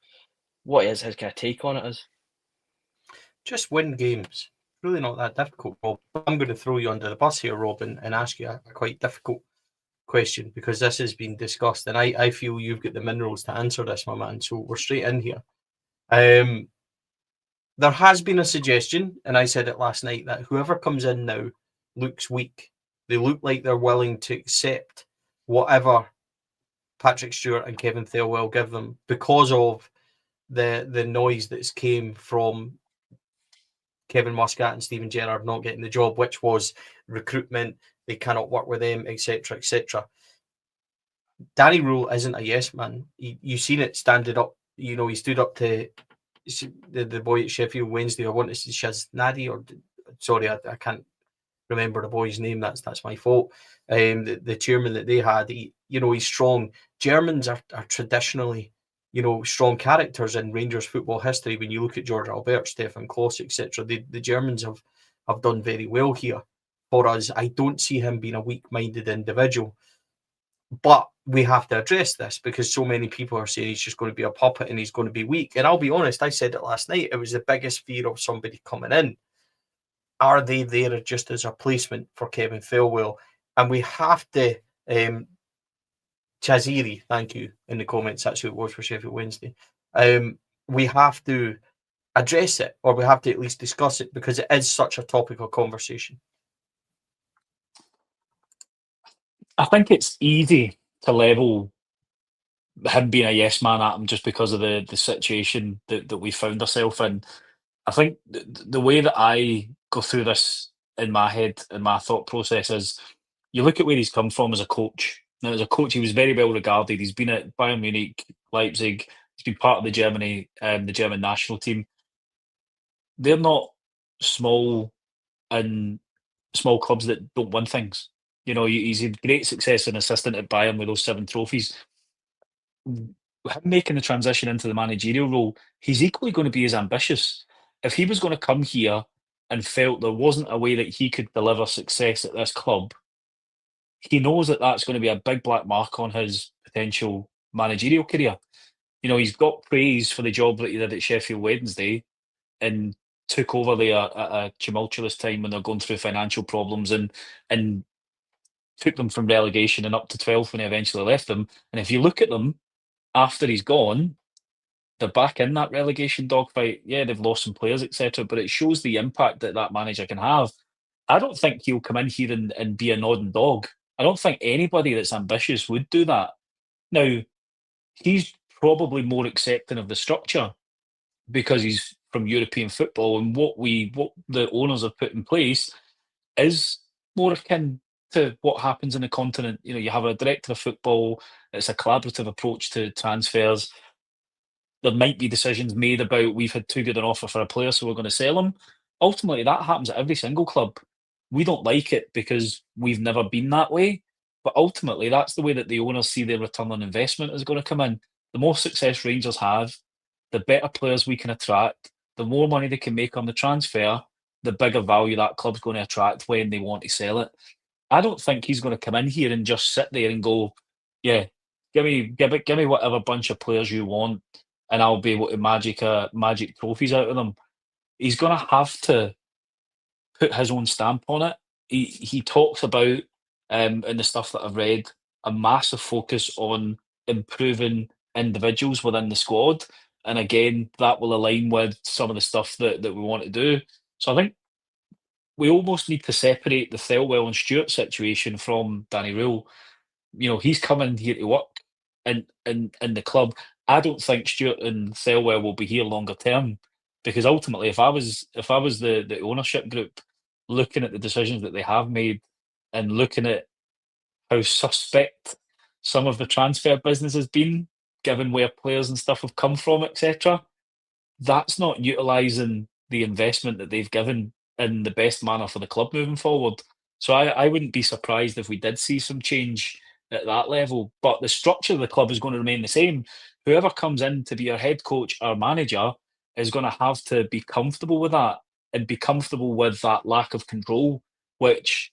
what his kind of take on it is. Just win games. Really not that difficult, Rob. I'm going to throw you under the bus here, Rob, and ask you a quite difficult question, because this has been discussed, and I feel you've got the minerals to answer this, my man. So we're straight in here. There has been a suggestion, and I said it last night, that whoever comes in now looks weak. They look like they're willing to accept whatever Patrick Stewart and Kevin Thelwell give them, because of the noise that's came from Kevin Muscat and Stephen Gerrard not getting the job, which was recruitment, they cannot work with them, etc., etc. Danny Rohl isn't a yes man. You've seen it standing up. He stood up to the boy at Sheffield Wednesday. I want to say Shaznadi, or sorry, I can't remember the boy's name. That's my fault. The chairman that they had, he's strong. Germans are traditionally, strong characters in Rangers football history. When you look at George Albert, Stefan Klos, etc., the Germans have done very well here for us. I don't see him being a weak-minded individual, but we have to address this, because so many people are saying he's just going to be a puppet and he's going to be weak. And I'll be honest, I said it last night, it was the biggest fear of somebody coming in. Are they there just as a replacement for Kevin Thelwell? And we have to, Chaziri, thank you, in the comments, that's who it was for Sheffield Wednesday. We have to address it, or we have to at least discuss it, because it is such a topic of conversation. I think it's easy to level him being a yes man at him just because of the situation that we found ourselves in. I think the way that I go through this in my head and my thought process is, you look at where he's come from as a coach. Now, as a coach, he was very well regarded. He's been at Bayern Munich, Leipzig. He's been part of the German national team. They're not small clubs that don't win things. He's had great success as an assistant at Bayern with those 7 trophies. Him making the transition into the managerial role, he's equally going to be as ambitious. If he was going to come here and felt there wasn't a way that he could deliver success at this club, he knows that that's going to be a big black mark on his potential managerial career. He's got praise for the job that he did at Sheffield Wednesday and took over there at a tumultuous time when they're going through financial problems, and took them from relegation and up to 12th when he eventually left them. And if you look at them after he's gone, they're back in that relegation dogfight. Yeah, they've lost some players, etc., but it shows the impact that manager can have. I don't think he'll come in here and be a nodding dog. I don't think anybody that's ambitious would do that. Now, he's probably more accepting of the structure because he's from European football, and what the owners have put in place is more akin to what happens in the continent. You have a director of football. It's a collaborative approach to transfers. There might be decisions made about, we've had too good an offer for a player, so we're going to sell him. Ultimately, that happens at every single club. We don't like it because we've never been that way, but ultimately, that's the way that the owners see their return on investment is going to come in. The more success Rangers have, the better players we can attract, the more money they can make on the transfer, the bigger value that club's going to attract when they want to sell it. I don't think he's going to come in here and just sit there and go, yeah, give me whatever bunch of players you want, and I'll be able to magic trophies out of them. He's going to have to put his own stamp on it. He talks about, in the stuff that I've read, a massive focus on improving individuals within the squad. And again, that will align with some of the stuff that we want to do. So I think we almost need to separate the Thelwell and Stewart situation from Danny Rohl. You know, he's coming here to work in the club. I don't think Stewart and Thelwell will be here longer term, because ultimately, if I was the ownership group looking at the decisions that they have made and looking at how suspect some of the transfer business has been, given where players and stuff have come from, etc., that's not utilising the investment that they've given in the best manner for the club moving forward. So I wouldn't be surprised if we did see some change at that level. But the structure of the club is going to remain the same. Whoever comes in to be our head coach or manager is going to have to be comfortable with that and be comfortable with that lack of control, which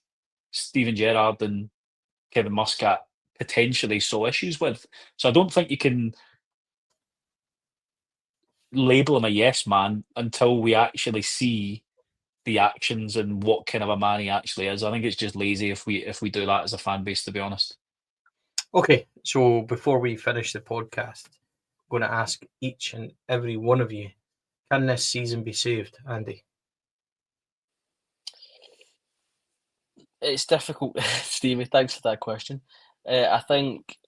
Steven Gerrard and Kevin Muscat potentially saw issues with. So I don't think you can label him a yes man until we actually see the actions and what kind of a man he actually is. I think it's just lazy if we do that as a fan base, to be honest. Okay, so before we finish the podcast, I'm going to ask each and every one of you, can this season be saved, Andy? It's difficult, Stevie. Thanks for that question. I think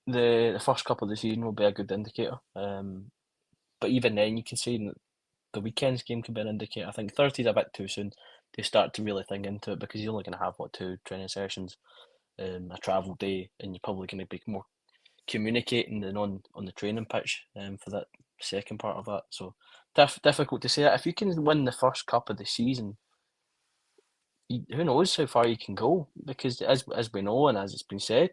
the first couple of the season will be a good indicator. But even then, you can see that the weekend's game can be an indicator. I think Thursday's a bit too soon to start to really think into it, because you're only going to have, 2 training sessions, a travel day, and you're probably going to be more communicating than on the training pitch for that second part of that. So difficult to say that. If you can win the first cup of the season, who knows how far you can go, because as we know and as it's been said,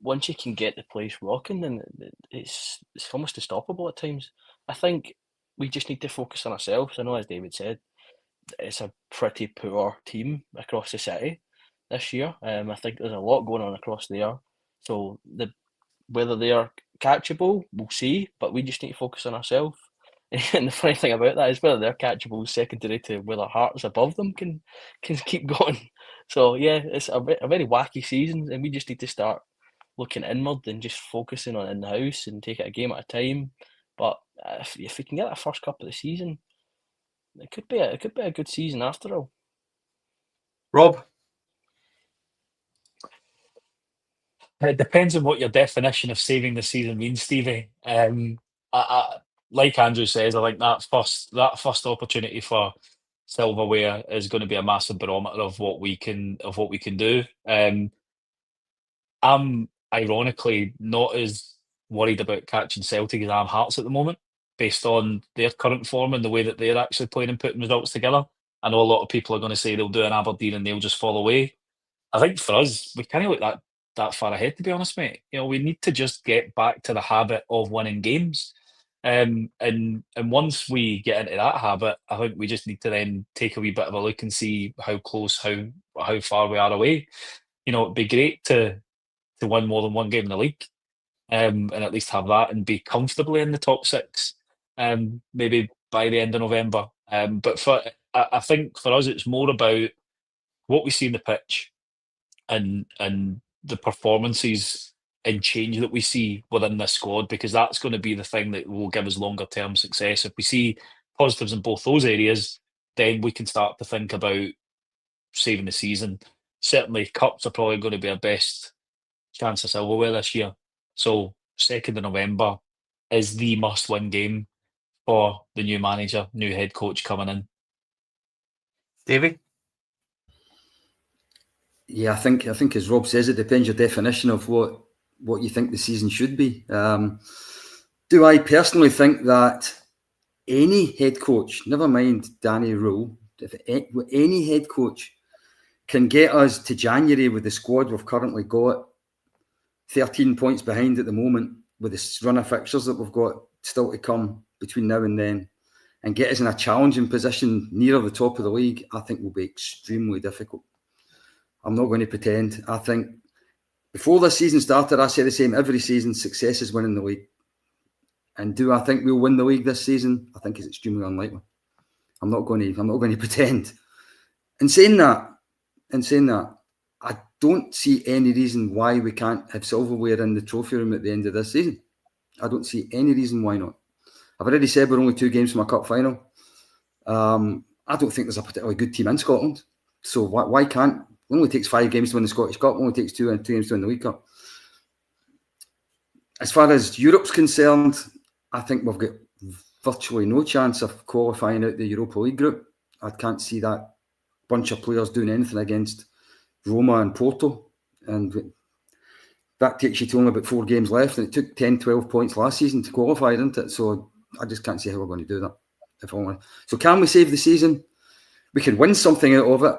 once you can get the place rocking, then it's almost unstoppable at times. I think we just need to focus on ourselves. I know, as David said, it's a pretty poor team across the city this year. I think there's a lot going on across there. So whether they are catchable, we'll see. But we just need to focus on ourselves. And the funny thing about that is whether they're catchable is secondary to whether Hearts above them can keep going. So yeah, it's a very wacky season, and we just need to start looking inward and just focusing on in the house and take it a game at a time. But if we can get that first cup of the season, it could be a good season after all. Rob? It depends on what your definition of saving the season means, Stevie. I, like Andrew says, I think that first opportunity for Silverware is going to be a massive barometer of what we can do. I'm ironically not as worried about catching Celtic as I am Hearts at the moment, based on their current form and the way that they're actually playing and putting results together. I know a lot of people are going to say they'll do an Aberdeen and they'll just fall away. I think for us, we kind of look that far ahead, to be honest, mate. You know, we need to just get back to the habit of winning games. And once we get into that habit, I think we just need to then take a wee bit of a look and see how close, how far we are away. You know, it'd be great to win more than one game in the league, and at least have that and be comfortably in the top 6, maybe by the end of November. But I think for us, it's more about what we see in the pitch and the performances and change that we see within this squad, because that's going to be the thing that will give us longer term success. If we see positives in both those areas, then we can start to think about saving the season. Certainly, cups are probably going to be our best chance of silverware this year. So 2nd of November is the must-win game for the new manager, new head coach coming in. Davey? Yeah, I think as Rob says, it depends your definition of what you think the season should be. Do I personally think that any head coach, never mind Danny Rohl, if any head coach can get us to January with the squad we've currently got, 13 points behind at the moment, with the run of fixtures that we've got still to come between now and then, and get us in a challenging position nearer the top of the league, I think will be extremely difficult. I'm not going to pretend. I think before this season started, I say the same every season: success is winning the league. And do I think we'll win the league this season? I think it's extremely unlikely. I'm not going to pretend. In saying that, I don't see any reason why we can't have silverware in the trophy room at the end of this season. I don't see any reason why not. I've already said we're only 2 games from a cup final. I don't think there's a particularly good team in Scotland. So why can't? It only takes 5 games to win the Scottish Cup. It only takes 2 games to win the League Cup. As far as Europe's concerned, I think we've got virtually no chance of qualifying out the Europa League group. I can't see that bunch of players doing anything against Roma and Porto. And that takes you to only about 4 games left. And it took 10, 12 points last season to qualify, didn't it? So I just can't see how we're going to do that. If only. So can we save the season? We can win something out of it.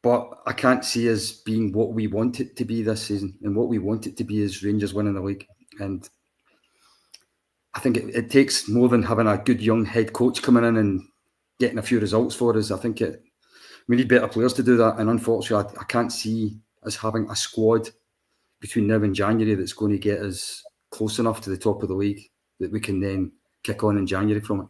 But I can't see us being what we want it to be this season. And what we want it to be is Rangers winning the league. And I think it takes more than having a good young head coach coming in and getting a few results for us. I think we need better players to do that. And unfortunately, I can't see us having a squad between now and January that's going to get us close enough to the top of the league that we can then kick on in January from it.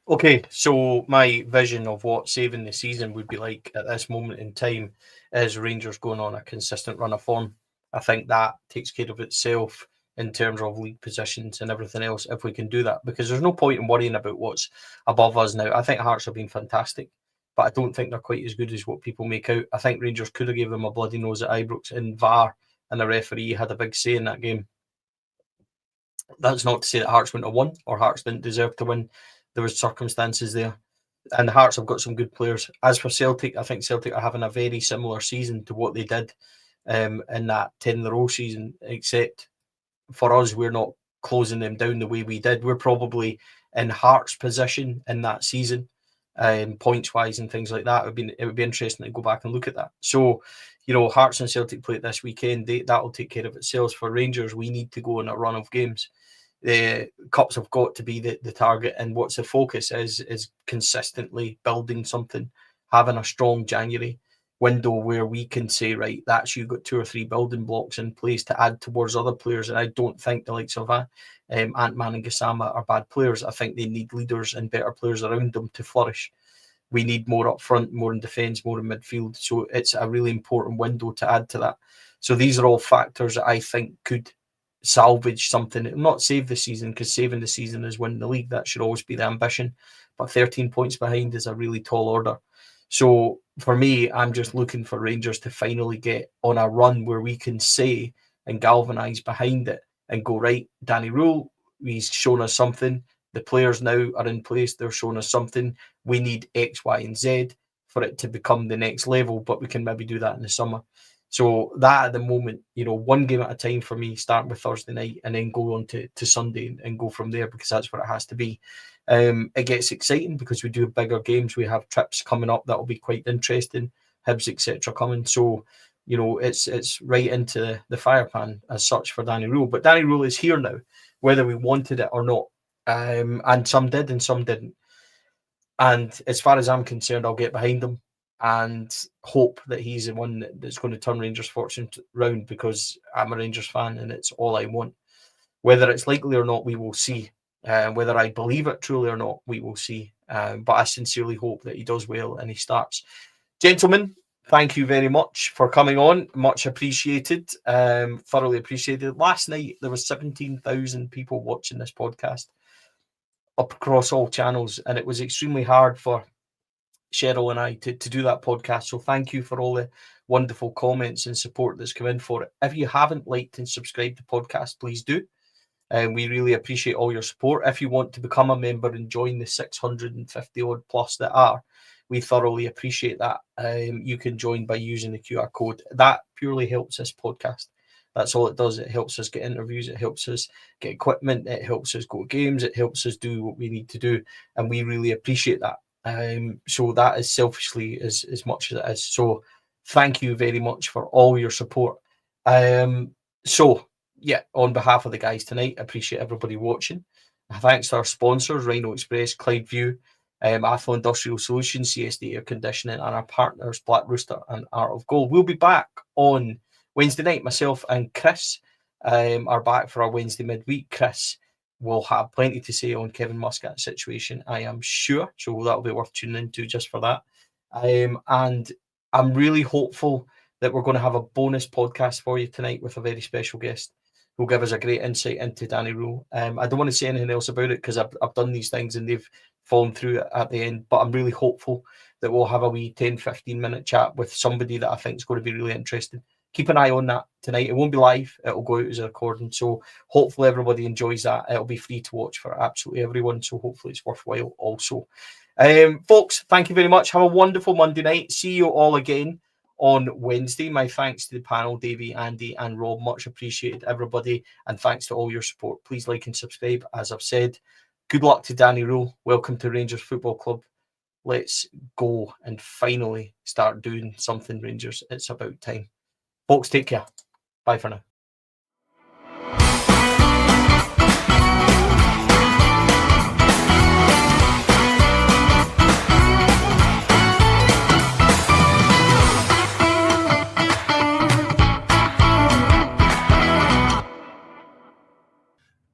Okay, so my vision of what saving the season would be like at this moment in time is Rangers going on a consistent run of form. I think that takes care of itself in terms of league positions and everything else if we can do that, because there's no point in worrying about what's above us now. I think Hearts have been fantastic, but I don't think they're quite as good as what people make out. I think Rangers could have gave them a bloody nose at Ibrox in VAR, and the referee had a big say in that game. That's not to say that Hearts wouldn't have won or Hearts didn't deserve to win. There was circumstances there, and the Hearts have got some good players. As for Celtic, I think Celtic are having a very similar season to what they did in that 10-in-a-row season, except for us, we're not closing them down the way we did. We're probably in Hearts' position in that season, points-wise and things like that. It would be interesting to go back and look at that. So, Hearts and Celtic play it this weekend. That'll take care of itself. For Rangers, we need to go on a run of games. The cups have got to be the target, and what's the focus is consistently building something, having a strong January window where we can say, right, that's you've got 2 or 3 building blocks in place to add towards other players. And I don't think the likes of Ant-Man and Gassama are bad players. I think they need leaders and better players around them to flourish. We need more up front, more in defence, more in midfield. So it's a really important window to add to that. So these are all factors that I think could salvage something, not save the season, because saving the season is winning the league. That should always be the ambition. But 13 points behind is a really tall order. So for me, I'm just looking for Rangers to finally get on a run where we can say and galvanise behind it and go, right, Danny Rohl, he's shown us something. The players now are in place. They're showing us something. We need X, Y, and Z for it to become the next level, but we can maybe do that in the summer. So that at the moment, 1 game at a time for me, starting with Thursday night and then go on to Sunday and go from there, because that's what it has to be. It gets exciting because we do bigger games. We have trips coming up that will be quite interesting, Hibs, etc. coming. So, it's right into the fire pan as such for Danny Rohl. But Danny Rohl is here now, whether we wanted it or not. And some did and some didn't. And as far as I'm concerned, I'll get behind him and hope that he's the one that's going to turn Rangers' fortune round, because I'm a Rangers fan and it's all I want. Whether it's likely or not, we will see. Whether I believe it truly or not, we will see. But I sincerely hope that he does well and he starts. Gentlemen, thank you very much for coming on. Much appreciated. Thoroughly appreciated. Last night, there was 17,000 people watching this podcast up across all channels, and it was extremely hard for Cheryl and I to do that podcast. So thank you for all the wonderful comments and support that's come in for it. If you haven't liked and subscribed to the podcast, please do. And we really appreciate all your support. If you want to become a member and join the 650 odd plus that are, we thoroughly appreciate that. You can join by using the QR code. That purely helps this podcast. That's all it does. It helps us get interviews. It helps us get equipment. It helps us go to games. It helps us do what we need to do. And we really appreciate that. So that is selfishly as much as it is. So thank you very much for all your support. So yeah, on behalf of the guys tonight, I appreciate everybody watching. Thanks to our sponsors, Rhino Express, Clyde View, Athlon Industrial Solutions, CSD Air Conditioning, and our partners, Black Rooster and Art of Gold. We'll be back on Wednesday night. Myself and Chris are back for our Wednesday midweek. Chris will have plenty to say on Kevin Muscat's situation, I am sure. So that'll be worth tuning into just for that. And I'm really hopeful that we're going to have a bonus podcast for you tonight with a very special guest will give us a great insight into Danny Rohl. I don't want to say anything else about it because I've done these things and they've fallen through at the end, but I'm really hopeful that we'll have a wee 10-15 minute chat with somebody that I think is going to be really interesting. Keep an eye on that tonight. It won't be live. It'll go out as a recording. So hopefully everybody enjoys that. It'll be free to watch for absolutely everyone. So hopefully it's worthwhile also. Folks, thank you very much. Have a wonderful Monday night. See you all again on Wednesday. My thanks to the panel, Davey, Andy, and Rob. Much appreciated, everybody. And thanks to all your support. Please like and subscribe, as I've said. Good luck to Danny Rohl. Welcome to Rangers Football Club. Let's go and finally start doing something, Rangers. It's about time. Folks, take care. Bye for now.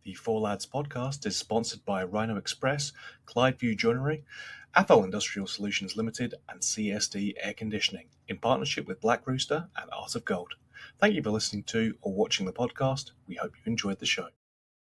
The Four Lads podcast is sponsored by Rhino Express, Clydeview Joinery, Athol Industrial Solutions Limited, and CSD Air Conditioning, in partnership with Black Rooster and Art of Gold. Thank you for listening to or watching the podcast. We hope you enjoyed the show.